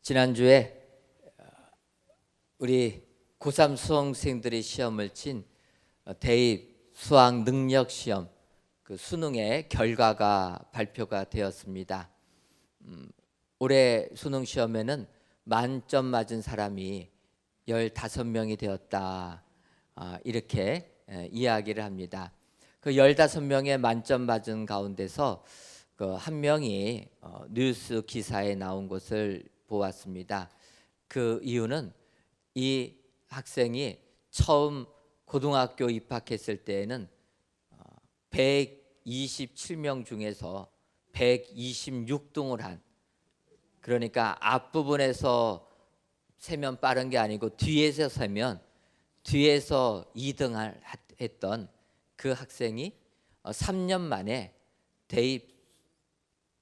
지난주에 우리 고3 수험생들이 시험을 친 대입 수학 능력 시험 그 수능의 결과가 발표가 되었습니다. 올해 수능 시험에는 만점 맞은 사람이 15명이 되었다, 이렇게 이야기를 합니다. 그 15명의 만점 맞은 가운데서 그 한 명이 뉴스 기사에 나온 것을 보았습니다. 그 이유는 이 학생이 처음 고등학교 입학했을 때에는 127명 중에서 126등을 한, 그러니까 앞부분에서 세면 빠른 게 아니고 뒤에서 세면 뒤에서 2등을 했던 그 학생이 3년 만에 대입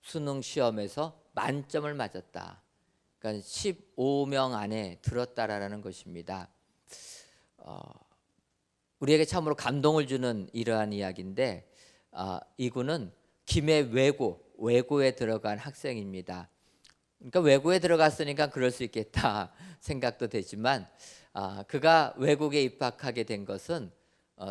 수능 시험에서 만점을 맞았다. 그러니까 15명 안에 들었다라는 것입니다. 우리에게 참으로 감동을 주는 이러한 이야기인데, 이분은 김해 외고에 들어간 학생입니다. 그러니까 외고에 들어갔으니까 그럴 수 있겠다 생각도 되지만, 그가 외국에 입학하게 된 것은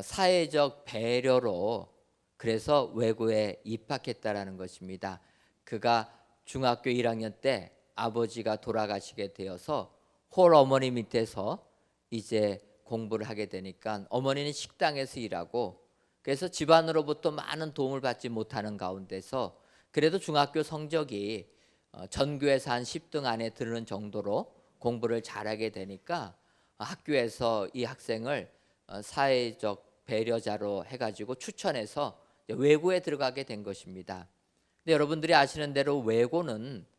사회적 배려로 그래서 외고에 입학했다라는 것입니다. 그가 중학교 1학년 때 아버지가 돌아가시게 되어서 홀 어머니 밑에서 이제 공부를 하게 되니까 어머니는 식당에서 일하고, 그래서 집안으로부터 많은 도움을 받지 못하는 가운데서 그래도 중학교 성적이 전교에서 한 10등 안에 드는 정도로 공부를 잘하게 되니까 학교에서 이 학생을 사회적 배려자로 해가지고 추천해서 외고에 들어가게 된 것입니다. 근데 여러분들이 아시는 대로 외고는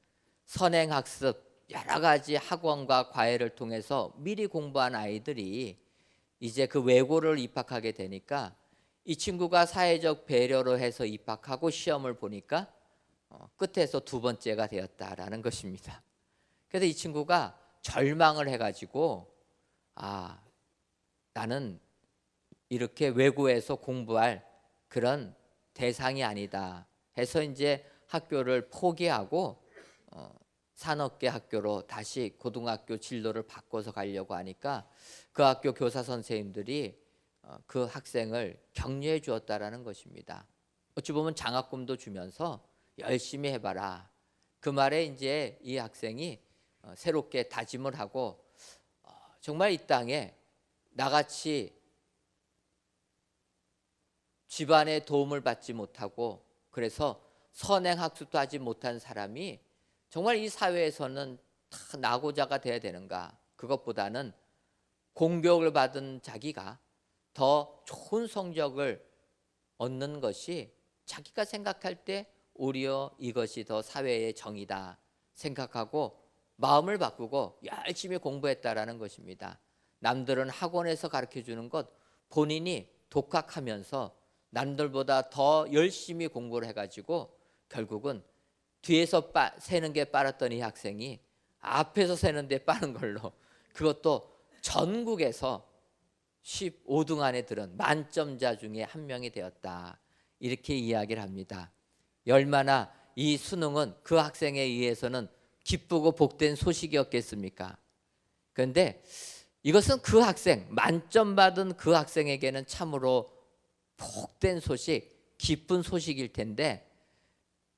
선행학습, 여러 가지 학원과 과외를 통해서 미리 공부한 아이들이 이제 그 외고를 입학하게 되니까 이 친구가 사회적 배려로 해서 입학하고 시험을 보니까 끝에서 두 번째가 되었다라는 것입니다. 그래서 이 친구가 절망을 해가지고 나는 이렇게 외고에서 공부할 그런 대상이 아니다 해서 이제 학교를 포기하고 산업계 학교로 다시 고등학교 진로를 바꿔서 가려고 하니까 그 학교 교사 선생님들이 그 학생을 격려해 주었다라는 것입니다. 어찌 보면 장학금도 주면서 열심히 해봐라. 그 말에 이제 이 학생이 새롭게 다짐을 하고 정말 이 땅에 나같이 집안의 도움을 받지 못하고 그래서 선행학습도 하지 못한 사람이 정말 이 사회에서는 다 낙오자가 돼야 되는가? 그것보다는 공교육을 받은 자기가 더 좋은 성적을 얻는 것이 자기가 생각할 때 오히려 이것이 더 사회의 정의다 생각하고 마음을 바꾸고 열심히 공부했다라는 것입니다. 남들은 학원에서 가르쳐주는 것 본인이 독학하면서 남들보다 더 열심히 공부를 해가지고 결국은 뒤에서 세는 게 빠랐던 이 학생이 앞에서 세는 데 빠른 걸로, 그것도 전국에서 15등 안에 들은 만점자 중에 한 명이 되었다, 이렇게 이야기를 합니다. 얼마나 이 수능은 그 학생에 의해서는 기쁘고 복된 소식이었겠습니까? 그런데 이것은 그 학생, 만점 받은 그 학생에게는 참으로 복된 소식, 기쁜 소식일 텐데,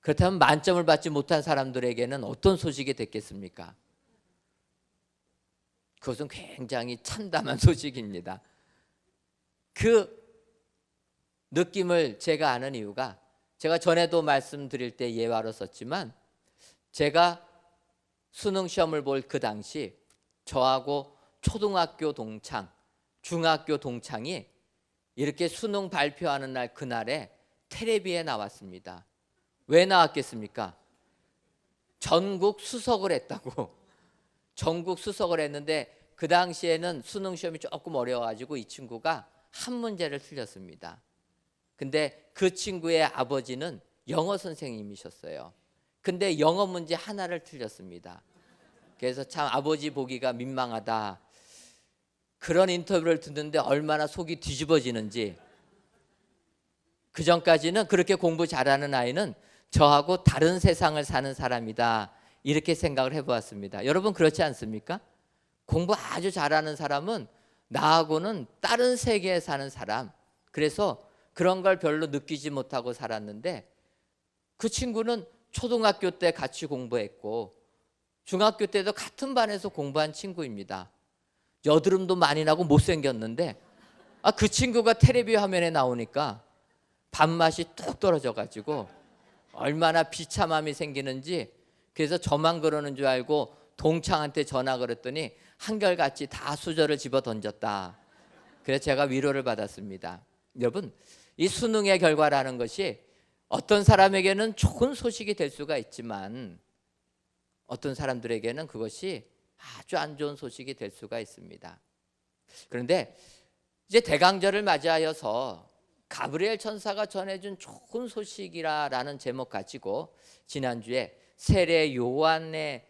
그렇다면 만점을 받지 못한 사람들에게는 어떤 소식이 됐겠습니까? 그것은 굉장히 참담한 소식입니다. 그 느낌을 제가 아는 이유가, 제가 전에도 말씀드릴 때 예화로 썼지만, 제가 수능 시험을 볼 그 당시 저하고 초등학교 동창, 중학교 동창이 이렇게 수능 발표하는 날, 그날에 텔레비에 나왔습니다. 왜 나왔겠습니까? 전국 수석을 했다고. 전국 수석을 했는데 그 당시에는 수능 시험이 조금 어려워가지고 이 친구가 한 문제를 틀렸습니다. 근데 그 친구의 아버지는 영어 선생님이셨어요. 근데 영어 문제 하나를 틀렸습니다. 그래서 참 아버지 보기가 민망하다, 그런 인터뷰를 듣는데 얼마나 속이 뒤집어지는지. 그 전까지는 그렇게 공부 잘하는 아이는 저하고 다른 세상을 사는 사람이다, 이렇게 생각을 해보았습니다. 여러분 그렇지 않습니까? 공부 아주 잘하는 사람은 나하고는 다른 세계에 사는 사람, 그래서 그런 걸 별로 느끼지 못하고 살았는데 그 친구는 초등학교 때 같이 공부했고 중학교 때도 같은 반에서 공부한 친구입니다. 여드름도 많이 나고 못생겼는데 그 친구가 텔레비 화면에 나오니까 밥맛이 뚝 떨어져가지고 얼마나 비참함이 생기는지, 그래서 저만 그러는 줄 알고 동창한테 전화 걸었더니 한결같이 다 수저를 집어 던졌다. 그래서 제가 위로를 받았습니다. 여러분, 이 수능의 결과라는 것이 어떤 사람에게는 좋은 소식이 될 수가 있지만 어떤 사람들에게는 그것이 아주 안 좋은 소식이 될 수가 있습니다. 그런데 이제 대강절을 맞이하여서 가브리엘 천사가 전해준 좋은 소식이라는 제목 가지고 지난주에 세례 요한의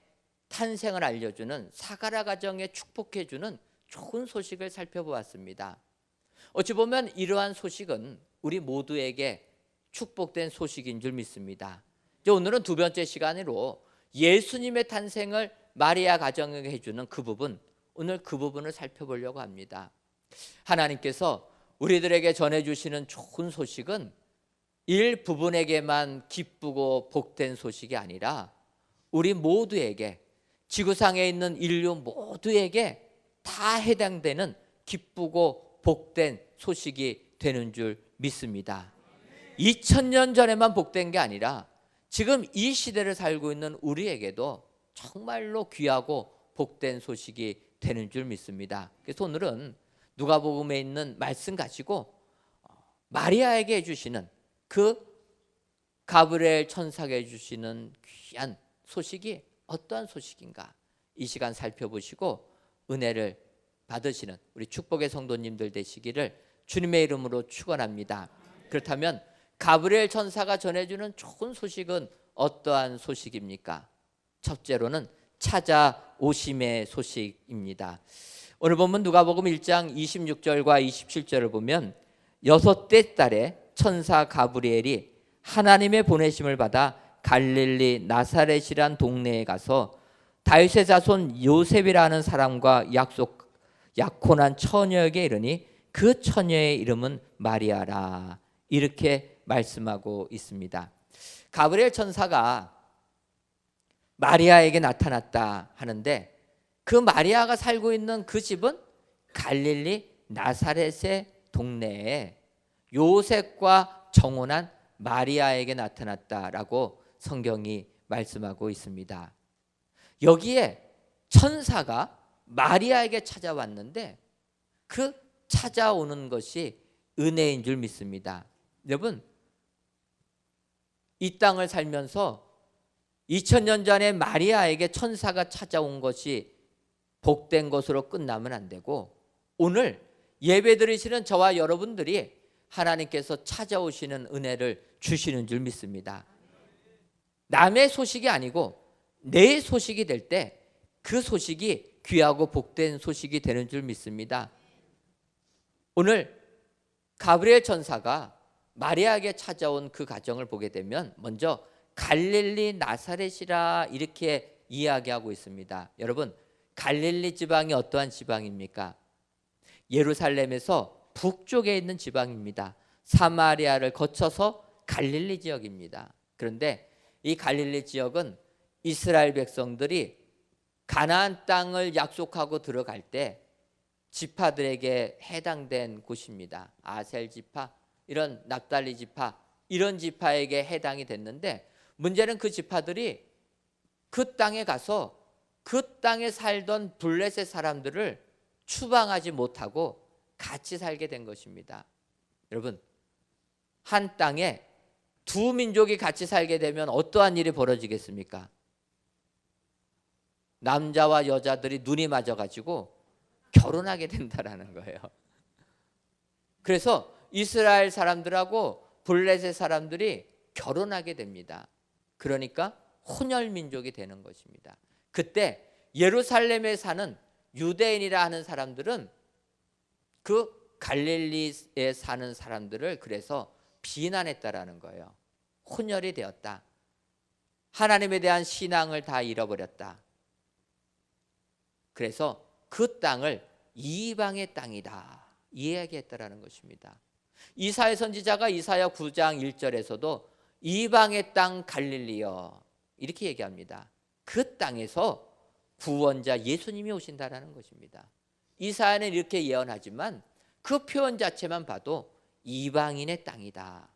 탄생을 알려주는 사가랴 가정에 축복해주는 좋은 소식을 살펴보았습니다. 어찌 보면 이러한 소식은 우리 모두에게 축복된 소식인 줄 믿습니다. 오늘은 두 번째 시간으로 예수님의 탄생을 마리아 가정에게 해주는 그 부분, 오늘 그 부분을 살펴보려고 합니다. 하나님께서 우리들에게 전해주시는 좋은 소식은 일부분에게만 기쁘고 복된 소식이 아니라 우리 모두에게, 지구상에 있는 인류 모두에게 다 해당되는 기쁘고 복된 소식이 되는 줄 믿습니다. 2000년 전에만 복된 게 아니라 지금 이 시대를 살고 있는 우리에게도 정말로 귀하고 복된 소식이 되는 줄 믿습니다. 그래서 오늘은 누가복음에 있는 말씀 가지고 마리아에게 해주시는 그 가브리엘 천사가 해주시는 귀한 소식이 어떠한 소식인가, 이 시간 살펴보시고 은혜를 받으시는 우리 축복의 성도님들 되시기를 주님의 이름으로 축원합니다. 그렇다면 가브리엘 천사가 전해주는 좋은 소식은 어떠한 소식입니까? 첫째로는 찾아오심의 소식입니다. 오늘 보면 누가복음 1장 26절과 27절을 보면 여섯째 달에 천사 가브리엘이 하나님의 보내심을 받아 갈릴리 나사렛이란 동네에 가서 다윗의 자손 요셉이라는 사람과 약혼한 처녀에게 이르니 그 처녀의 이름은 마리아라. 이렇게 말씀하고 있습니다. 가브리엘 천사가 마리아에게 나타났다 하는데 그 마리아가 살고 있는 그 집은 갈릴리 나사렛의 동네에 요셉과 정혼한 마리아에게 나타났다라고 성경이 말씀하고 있습니다. 여기에 천사가 마리아에게 찾아왔는데 그 찾아오는 것이 은혜인 줄 믿습니다. 여러분, 이 땅을 살면서 2000년 전에 마리아에게 천사가 찾아온 것이 복된 것으로 끝나면 안 되고 오늘 예배드리시는 저와 여러분들이 하나님께서 찾아오시는 은혜를 주시는 줄 믿습니다. 남의 소식이 아니고 내 소식이 될 때 그 소식이 귀하고 복된 소식이 되는 줄 믿습니다. 오늘 가브리엘 천사가 마리아에게 찾아온 그 가정을 보게 되면 먼저 갈릴리 나사렛이라 이렇게 이야기하고 있습니다. 여러분, 갈릴리 지방이 어떠한 지방입니까? 예루살렘에서 북쪽에 있는 지방입니다. 사마리아를 거쳐서 갈릴리 지역입니다. 그런데 이 갈릴리 지역은 이스라엘 백성들이 가나안 땅을 약속하고 들어갈 때 지파들에게 해당된 곳입니다. 아셀 지파, 이런 납달리 지파, 이런 지파에게 해당이 됐는데 문제는 그 지파들이 그 땅에 가서 그 땅에 살던 블레셋 사람들을 추방하지 못하고 같이 살게 된 것입니다. 여러분, 한 땅에 두 민족이 같이 살게 되면 어떠한 일이 벌어지겠습니까? 남자와 여자들이 눈이 맞아가지고 결혼하게 된다라는 거예요. 그래서 이스라엘 사람들하고 블레셋 사람들이 결혼하게 됩니다. 그러니까 혼혈 민족이 되는 것입니다. 그때 예루살렘에 사는 유대인이라 하는 사람들은 그 갈릴리에 사는 사람들을 그래서 비난했다라는 거예요. 혼혈이 되었다. 하나님에 대한 신앙을 다 잃어버렸다. 그래서 그 땅을 이방의 땅이다 이야기했다라는 것입니다. 이사야 선지자가 이사야 9장 1절에서도 이방의 땅 갈릴리여 이렇게 얘기합니다. 그 땅에서 구원자 예수님이 오신다라는 것입니다. 이사야는 이렇게 예언하지만 그 표현 자체만 봐도 이방인의 땅이다.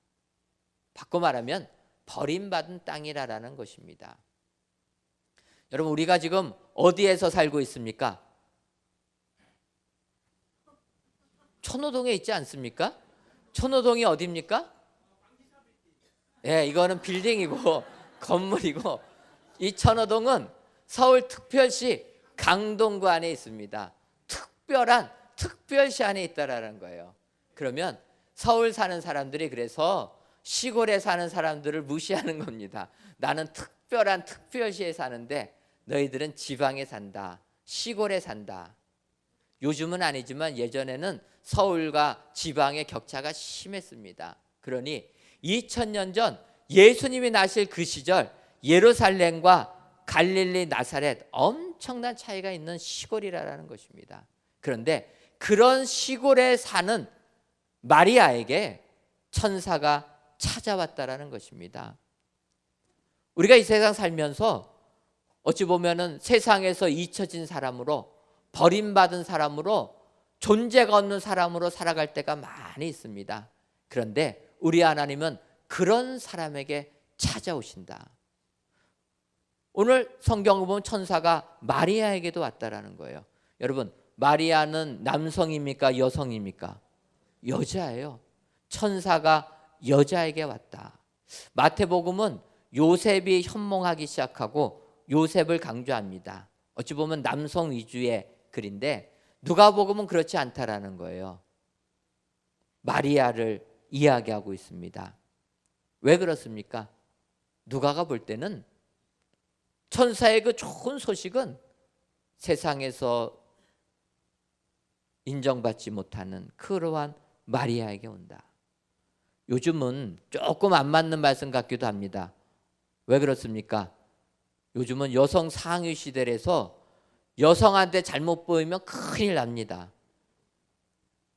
바꿔 말하면 버림받은 땅이라는 것입니다. 여러분, 우리가 지금 어디에서 살고 있습니까? 천호동에 있지 않습니까? 천호동이 어디입니까? 예, 이거는 빌딩이고 건물이고, 이 천호동은 서울특별시 강동구 안에 있습니다. 특별한 특별시 안에 있다라는 거예요. 그러면 서울 사는 사람들이 그래서 시골에 사는 사람들을 무시하는 겁니다. 나는 특별한 특별시에 사는데 너희들은 지방에 산다, 시골에 산다. 요즘은 아니지만 예전에는 서울과 지방의 격차가 심했습니다. 그러니 2000년 전 예수님이 나실 그 시절 예루살렘과 갈릴리 나사렛 엄청난 차이가 있는 시골이라는 것입니다. 그런데 그런 시골에 사는 마리아에게 천사가 찾아왔다라는 것입니다. 우리가 이 세상 살면서 어찌 보면은 세상에서 잊혀진 사람으로, 버림받은 사람으로, 존재가 없는 사람으로 살아갈 때가 많이 있습니다. 그런데 우리 하나님은 그런 사람에게 찾아오신다. 오늘 성경을 보면 천사가 마리아에게도 왔다라는 거예요. 여러분, 마리아는 남성입니까? 여성입니까? 여자예요. 천사가 여자에게 왔다. 마태복음은 요셉이 현몽하기 시작하고 요셉을 강조합니다. 어찌 보면 남성 위주의 글인데 누가복음은 그렇지 않다라는 거예요. 마리아를 이야기하고 있습니다. 왜 그렇습니까? 누가가 볼 때는 천사의 그 좋은 소식은 세상에서 인정받지 못하는 그러한 마리아에게 온다. 요즘은 조금 안 맞는 말씀 같기도 합니다. 왜 그렇습니까? 요즘은 여성 상위 시대라서 여성한테 잘못 보이면 큰일 납니다.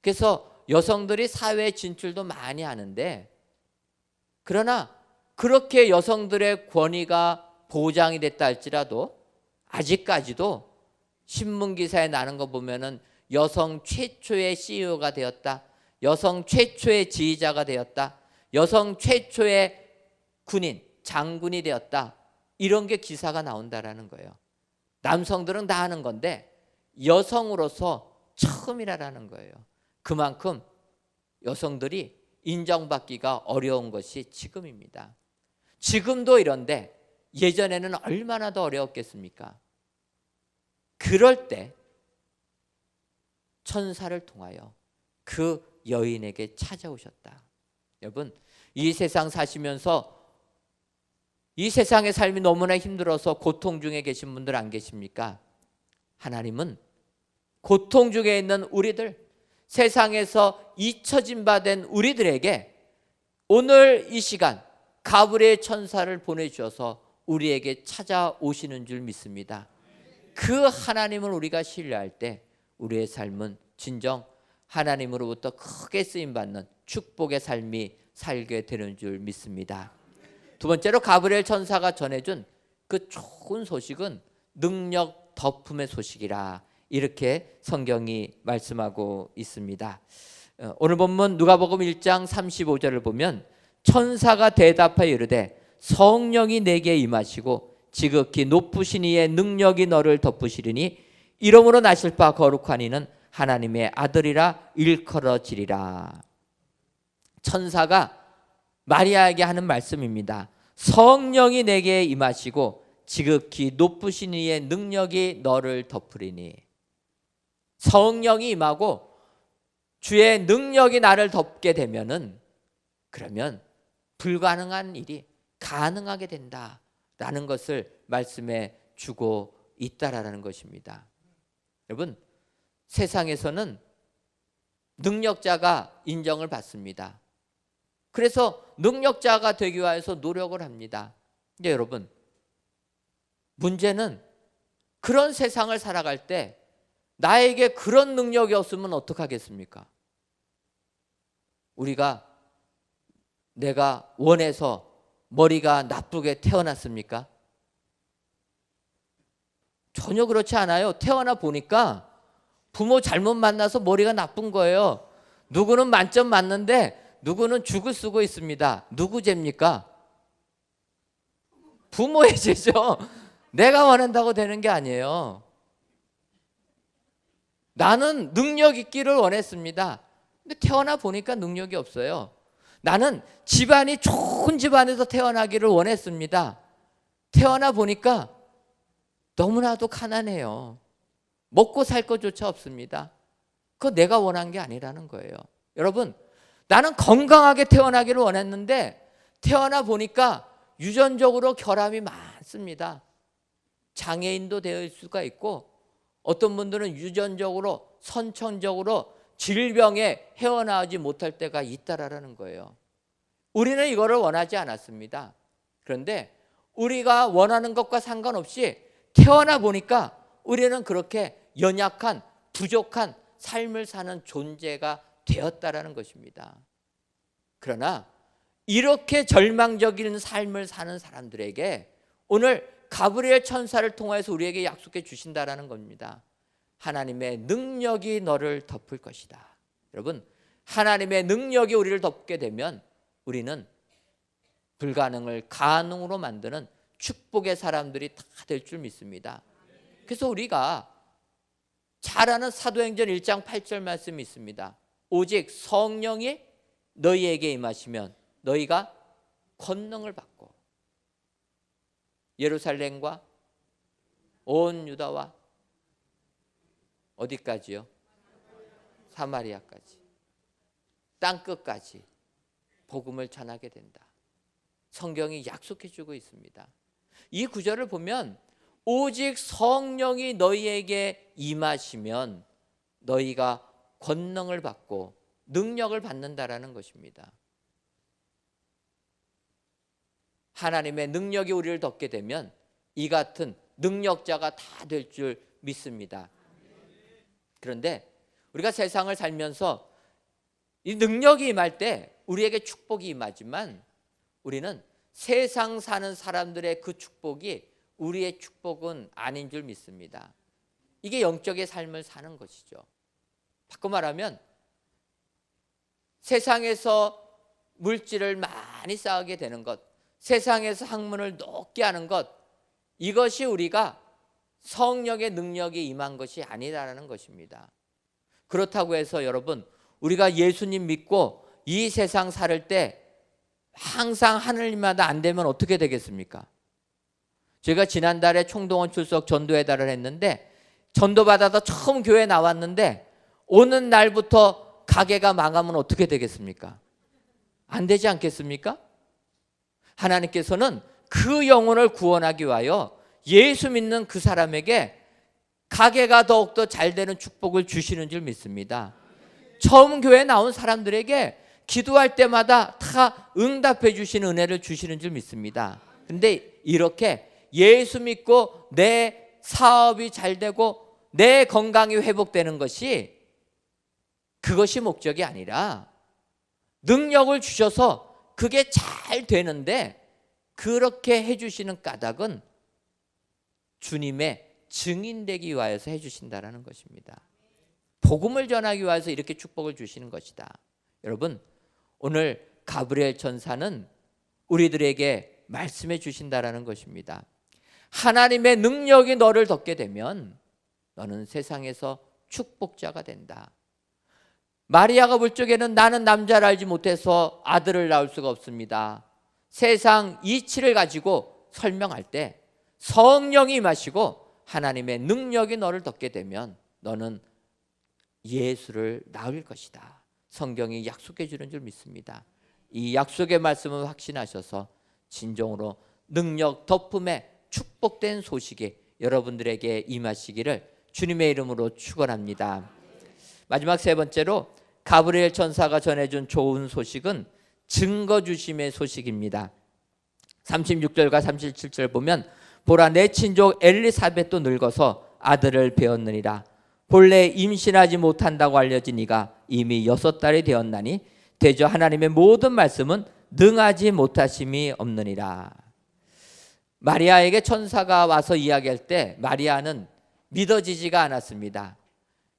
그래서 여성들이 사회 진출도 많이 하는데, 그러나 그렇게 여성들의 권위가 보장이 됐다 할지라도 아직까지도 신문 기사에 나는 거 보면은 여성 최초의 CEO가 되었다, 여성 최초의 지휘자가 되었다, 여성 최초의 군인, 장군이 되었다, 이런 게 기사가 나온다라는 거예요. 남성들은 다 하는 건데 여성으로서 처음이라는 거예요. 그만큼 여성들이 인정받기가 어려운 것이 지금입니다. 지금도 이런데 예전에는 얼마나 더 어려웠겠습니까? 그럴 때 천사를 통하여 그 여인에게 찾아오셨다. 여러분, 이 세상 사시면서 이 세상의 삶이 너무나 힘들어서 고통 중에 계신 분들 안 계십니까? 하나님은 고통 중에 있는 우리들, 세상에서 잊혀진 바 된 우리들에게 오늘 이 시간 가브리엘 천사를 보내주셔서 우리에게 찾아오시는 줄 믿습니다. 그 하나님을 우리가 신뢰할 때 우리의 삶은 진정 하나님으로부터 크게 쓰임받는 축복의 삶이 살게 되는 줄 믿습니다. 두 번째로 가브리엘 천사가 전해준 그 좋은 소식은 능력 덮음의 소식이라, 이렇게 성경이 말씀하고 있습니다. 오늘 본문 누가복음 1장 35절을 보면 천사가 대답하여 이르되 성령이 내게 임하시고 지극히 높으신 이의 능력이 너를 덮으시리니 이름으로 나실 바 거룩한 이는 하나님의 아들이라 일컬어지리라. 천사가 마리아에게 하는 말씀입니다. 성령이 내게 임하시고 지극히 높으신 이의 능력이 너를 덮으리니. 성령이 임하고 주의 능력이 나를 덮게 되면은, 그러면 불가능한 일이 가능하게 된다라는 것을 말씀해 주고 있다라는 것입니다. 여러분, 세상에서는 능력자가 인정을 받습니다. 그래서 능력자가 되기 위해서 노력을 합니다. 근데 여러분, 문제는 그런 세상을 살아갈 때 나에게 그런 능력이 없으면 어떡하겠습니까? 우리가 내가 원해서 머리가 나쁘게 태어났습니까? 전혀 그렇지 않아요. 태어나 보니까 부모 잘못 만나서 머리가 나쁜 거예요. 누구는 만점 맞는데 누구는 죽을 쓰고 있습니다. 누구 죄입니까? 부모의 죄죠. 내가 원한다고 되는 게 아니에요. 나는 능력 있기를 원했습니다. 근데 태어나 보니까 능력이 없어요. 나는 집안이 좋은 집안에서 태어나기를 원했습니다. 태어나 보니까 너무나도 가난해요. 먹고 살 것조차 없습니다. 그거 내가 원한 게 아니라는 거예요. 여러분, 나는 건강하게 태어나기를 원했는데 태어나 보니까 유전적으로 결함이 많습니다. 장애인도 될 수가 있고 어떤 분들은 유전적으로 선천적으로 질병에 헤어나오지 못할 때가 있다라는 거예요. 우리는 이거를 원하지 않았습니다. 그런데 우리가 원하는 것과 상관없이 태어나 보니까 우리는 그렇게 연약한 부족한 삶을 사는 존재가 되었다라는 것입니다. 그러나 이렇게 절망적인 삶을 사는 사람들에게 오늘 가브리엘 천사를 통해서 우리에게 약속해 주신다라는 겁니다. 하나님의 능력이 너를 덮을 것이다. 여러분, 하나님의 능력이 우리를 덮게 되면 우리는 불가능을 가능으로 만드는 축복의 사람들이 다 될 줄 믿습니다. 그래서 우리가 잘 아는 사도행전 1장 8절 말씀이 있습니다. 오직 성령이 너희에게 임하시면 너희가 권능을 받고 예루살렘과 온 유다와 어디까지요? 사마리아까지, 땅끝까지 복음을 전하게 된다. 성경이 약속해 주고 있습니다. 이 구절을 보면 오직 성령이 너희에게 임하시면 너희가 권능을 받고 능력을 받는다라는 것입니다. 하나님의 능력이 우리를 덮게 되면 이 같은 능력자가 다 될 줄 믿습니다. 그런데 우리가 세상을 살면서 이 능력이 임할 때 우리에게 축복이 임하지만 우리는 세상 사는 사람들의 그 축복이 우리의 축복은 아닌 줄 믿습니다. 이게 영적의 삶을 사는 것이죠. 바꿔 말하면 세상에서 물질을 많이 쌓게 되는 것, 세상에서 학문을 높게 하는 것, 이것이 우리가 성령의 능력이 임한 것이 아니라는 것입니다. 그렇다고 해서 여러분, 우리가 예수님 믿고 이 세상 살 때 항상 하늘님마다 안 되면 어떻게 되겠습니까? 제가 지난달에 총동원 출석 전도회달을 했는데 전도받아서 처음 교회 나왔는데 오는 날부터 가게가 망하면 어떻게 되겠습니까? 안 되지 않겠습니까? 하나님께서는 그 영혼을 구원하기 위하여 예수 믿는 그 사람에게 가게가 더욱더 잘 되는 축복을 주시는 줄 믿습니다. 처음 교회에 나온 사람들에게 기도할 때마다 다 응답해 주시는 은혜를 주시는 줄 믿습니다. 그런데 이렇게 예수 믿고 내 사업이 잘 되고 내 건강이 회복되는 것이 그것이 목적이 아니라 능력을 주셔서 그게 잘 되는데 그렇게 해주시는 까닭은 주님의 증인되기 위하여서 해주신다는 것입니다. 복음을 전하기 위해서 이렇게 축복을 주시는 것이다. 여러분, 오늘 가브리엘 천사는 우리들에게 말씀해 주신다는 것입니다. 하나님의 능력이 너를 덮게 되면 너는 세상에서 축복자가 된다. 마리아가 볼 적에는 나는 남자를 알지 못해서 아들을 낳을 수가 없습니다. 세상 이치를 가지고 설명할 때 성령이 임하시고 하나님의 능력이 너를 덮게 되면 너는 예수를 낳을 것이다. 성경이 약속해 주는 줄 믿습니다. 이 약속의 말씀을 확신하셔서 진정으로 능력 덮음의 축복된 소식이 여러분들에게 임하시기를 주님의 이름으로 축원합니다. 마지막 세 번째로 가브리엘 천사가 전해준 좋은 소식은 증거 주심의 소식입니다. 36절과 37절 보면 보라 내 친족 엘리사벳도 늙어서 아들을 배었느니라. 본래 임신하지 못한다고 알려진 이가 이미 6달이 되었나니 대저 하나님의 모든 말씀은 능하지 못하심이 없느니라. 마리아에게 천사가 와서 이야기할 때 마리아는 믿어지지가 않았습니다.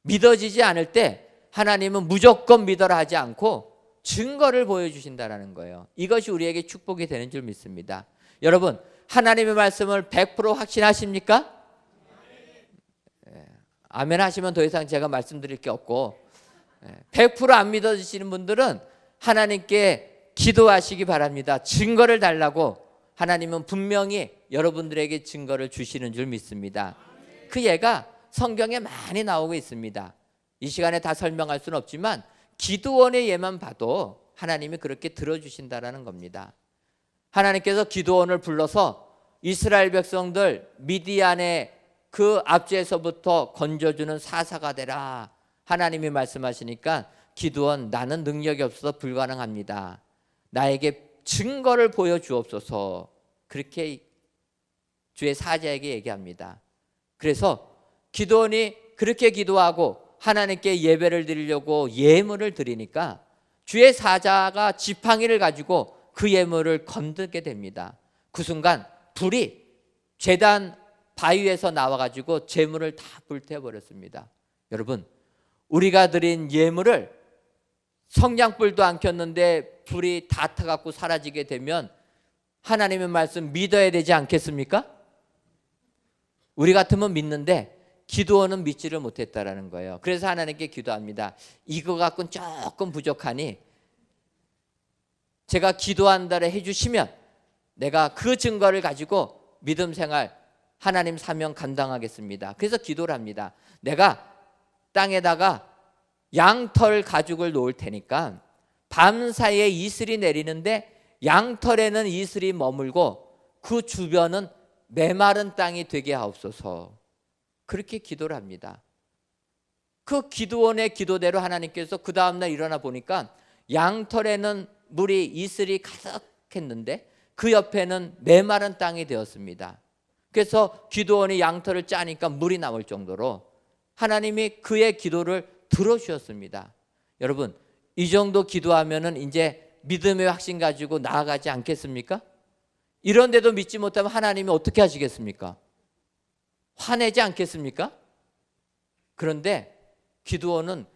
믿어지지 않을 때 하나님은 무조건 믿어라 하지 않고 증거를 보여주신다는 거예요. 이것이 우리에게 축복이 되는 줄 믿습니다. 여러분, 하나님의 말씀을 100% 확신하십니까? 아멘 하시면 더 이상 제가 말씀드릴 게 없고, 100%안 믿어지시는 분들은 하나님께 기도하시기 바랍니다. 증거를 달라고 하나님은 분명히 여러분들에게 증거를 주시는 줄 믿습니다. 그 예가 성경에 많이 나오고 있습니다. 이 시간에 다 설명할 수는 없지만 기드온의 예만 봐도 하나님이 그렇게 들어주신다라는 겁니다. 하나님께서 기드온을 불러서 이스라엘 백성들 미디안의 그 압제에서부터 건져주는 사사가 되라 하나님이 말씀하시니까 기드온, 나는 능력이 없어서 불가능합니다. 나에게 증거를 보여주옵소서. 그렇게 주의 사자에게 얘기합니다. 그래서 기드온이 그렇게 기도하고 하나님께 예배를 드리려고 예물을 드리니까 주의 사자가 지팡이를 가지고 그 예물을 건들게 됩니다. 그 순간 불이 제단 바위에서 나와가지고 제물을 다 불태워버렸습니다. 여러분, 우리가 드린 예물을 성냥불도 안 켰는데 불이 다 타갖고 사라지게 되면 하나님의 말씀 믿어야 되지 않겠습니까? 우리 같으면 믿는데 기드온은 믿지를 못했다라는 거예요. 그래서 하나님께 기도합니다. 이거 갖고는 조금 부족하니 제가 기도한 대로 해주시면 내가 그 증거를 가지고 믿음 생활 하나님 사명 감당하겠습니다. 그래서 기도를 합니다. 내가 땅에다가 양털 가죽을 놓을 테니까 밤사이에 이슬이 내리는데 양털에는 이슬이 머물고 그 주변은 메마른 땅이 되게 하옵소서. 그렇게 기도를 합니다. 그 기드온의 기도대로 하나님께서 그 다음날 일어나 보니까 양털에는 물이 이슬이 가득했는데 그 옆에는 메마른 땅이 되었습니다. 그래서 기드온이 양털을 짜니까 물이 나올 정도로 하나님이 그의 기도를 들어주셨습니다. 여러분, 이 정도 기도하면은 이제 믿음의 확신 가지고 나아가지 않겠습니까? 이런데도 믿지 못하면 하나님이 어떻게 하시겠습니까? 화내지 않겠습니까? 그런데 기드온은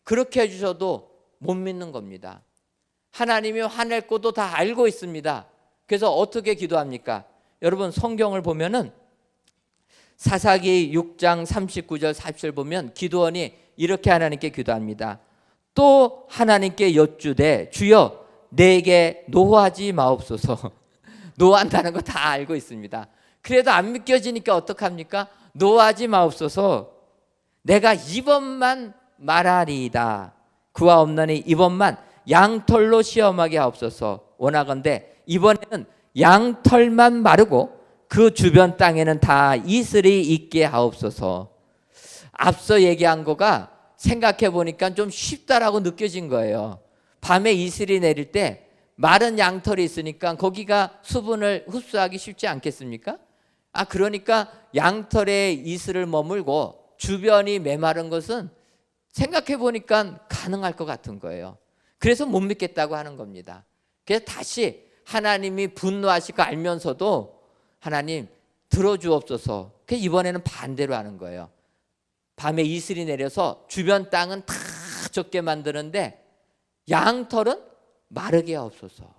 그렇게 해주셔도 못 믿는 겁니다. 하나님이 화낼 것도 다 알고 있습니다. 그래서 어떻게 기도합니까? 여러분, 성경을 보면은 사사기 6장 39절 40절 보면 기드온이 이렇게 하나님께 기도합니다. 또 하나님께 여쭈되 주여 내게 노하지 마옵소서. 노한다는 거 다 알고 있습니다. 그래도 안 믿겨지니까 어떡합니까? 노하지 마옵소서. 내가 이번만 말하리이다. 그와 없나니 이번만 양털로 시험하게 하옵소서. 원하건대 이번에는 양털만 마르고 그 주변 땅에는 다 이슬이 있게 하옵소서. 앞서 얘기한 거가 생각해 보니까 좀 쉽다라고 느껴진 거예요. 밤에 이슬이 내릴 때 마른 양털이 있으니까 거기가 수분을 흡수하기 쉽지 않겠습니까? 그러니까 양털에 이슬을 머물고 주변이 메마른 것은 생각해 보니까 가능할 것 같은 거예요. 그래서 못 믿겠다고 하는 겁니다. 그래서 다시 하나님이 분노하실 거 알면서도 하나님 들어주옵소서. 그래서 이번에는 반대로 하는 거예요. 밤에 이슬이 내려서 주변 땅은 다 젖게 만드는데 양털은 마르게 하옵소서.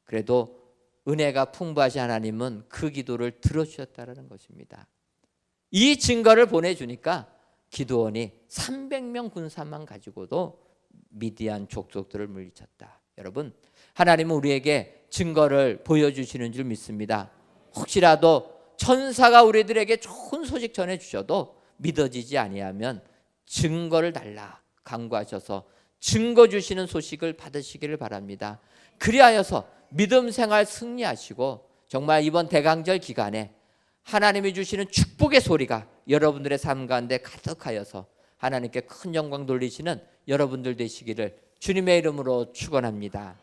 그래도 은혜가 풍부하신 하나님은 그 기도를 들어주셨다는 것입니다. 이 증거를 보내주니까 기드온이 300명 군사만 가지고도 미디안 족속들을 물리쳤다. 여러분, 하나님은 우리에게 증거를 보여주시는 줄 믿습니다. 혹시라도 천사가 우리들에게 좋은 소식 전해주셔도 믿어지지 아니하면 증거를 달라 간구하셔서 증거 주시는 소식을 받으시기를 바랍니다. 그리하여서 믿음 생활 승리하시고 정말 이번 대강절 기간에 하나님이 주시는 축복의 소리가 여러분들의 삶 가운데 가득하여서 하나님께 큰 영광 돌리시는 여러분들 되시기를 주님의 이름으로 축원합니다.